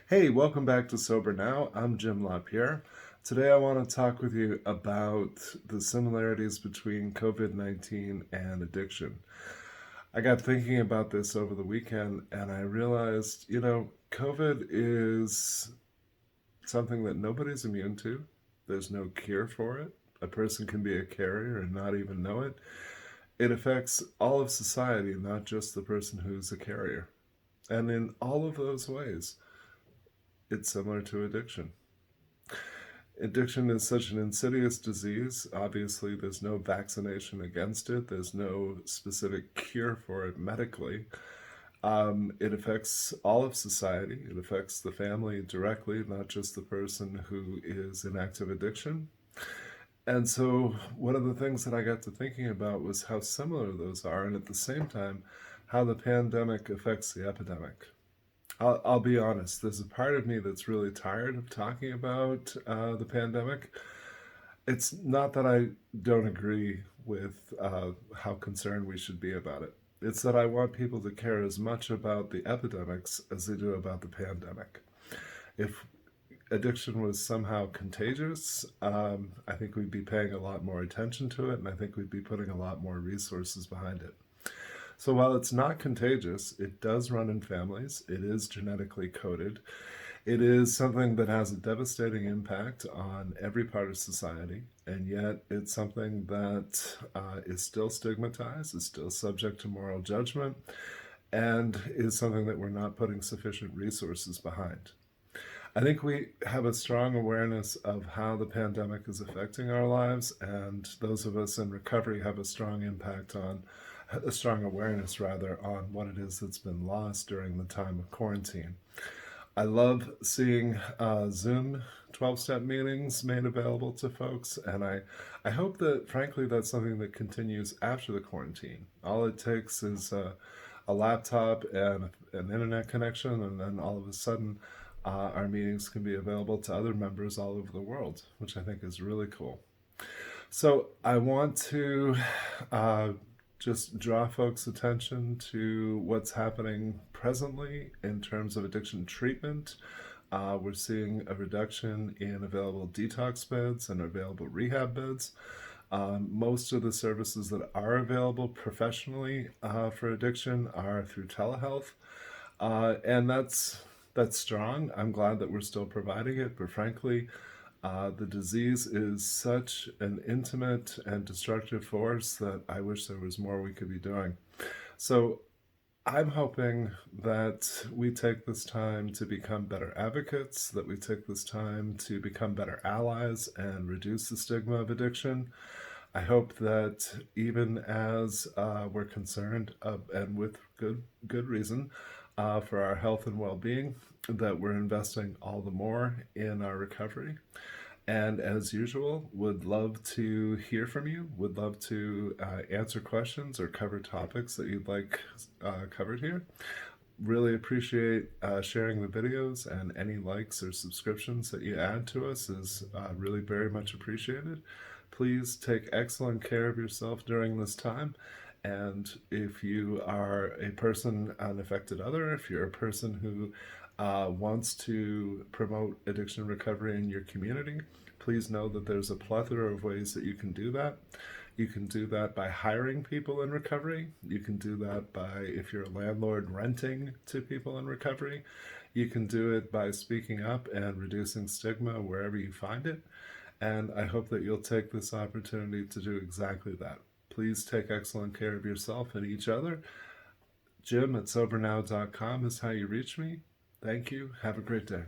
Hey, welcome back to Sober Now. I'm Jim LaPierre. Today I want to talk with you about the similarities between COVID-19 and addiction. I got thinking about this over the weekend and I realized, COVID is something that nobody's immune to. There's no cure for it. A person can be a carrier and not even know it. It affects all of society, not just the person who's a carrier. And in all of those ways, it's similar to addiction. Addiction is such an insidious disease. Obviously, there's no vaccination against it, there's no specific cure for it medically. It affects all of society. It affects the family directly, not just the person who is in active addiction. And so, one of the things that I got to thinking about was how similar those are, and at the same time, how the pandemic affects the epidemic. I'll be honest, there's a part of me that's really tired of talking about the pandemic. It's not that I don't agree with how concerned we should be about it. It's that I want people to care as much about the epidemics as they do about the pandemic. If addiction was somehow contagious, I think we'd be paying a lot more attention to it, and I think we'd be putting a lot more resources behind it. So while it's not contagious, it does run in families. It is genetically coded. It is something that has a devastating impact on every part of society, and yet it's something that is still stigmatized, is still subject to moral judgment, and is something that we're not putting sufficient resources behind. I think we have a strong awareness of how the pandemic is affecting our lives, and those of us in recovery have a strong awareness rather, on what it is that's been lost during the time of quarantine. I love seeing Zoom 12-step meetings made available to folks, and I hope that, frankly, that's something that continues after the quarantine. All it takes is a laptop and an internet connection, and then all of a sudden, our meetings can be available to other members all over the world, which I think is really cool. So I want to just draw folks' attention to what's happening presently in terms of addiction treatment. We're seeing a reduction in available detox beds and available rehab beds. Most of the services that are available professionally for addiction are through telehealth, and that's strong. I'm glad that we're still providing it, but frankly, the disease is such an intimate and destructive force that I wish there was more we could be doing. So I'm hoping that we take this time to become better advocates, that we take this time to become better allies and reduce the stigma of addiction. I hope that even as we're concerned, and with good reason, for our health and well-being, that we're investing all the more in our recovery. And as usual, would love to hear from you, would love to answer questions or cover topics that you'd like covered here. Really appreciate sharing the videos, and any likes or subscriptions that you add to us is really very much appreciated. Please take excellent care of yourself during this time. And if you are a person, an affected other, if you're a person who wants to promote addiction recovery in your community, please know that there's a plethora of ways that you can do that. You can do that by hiring people in recovery. You can do that by, if you're a landlord, renting to people in recovery. You can do it by speaking up and reducing stigma wherever you find it. And I hope that you'll take this opportunity to do exactly that. Please take excellent care of yourself and each other. Jim at sobernow.com is how you reach me. Thank you. Have a great day.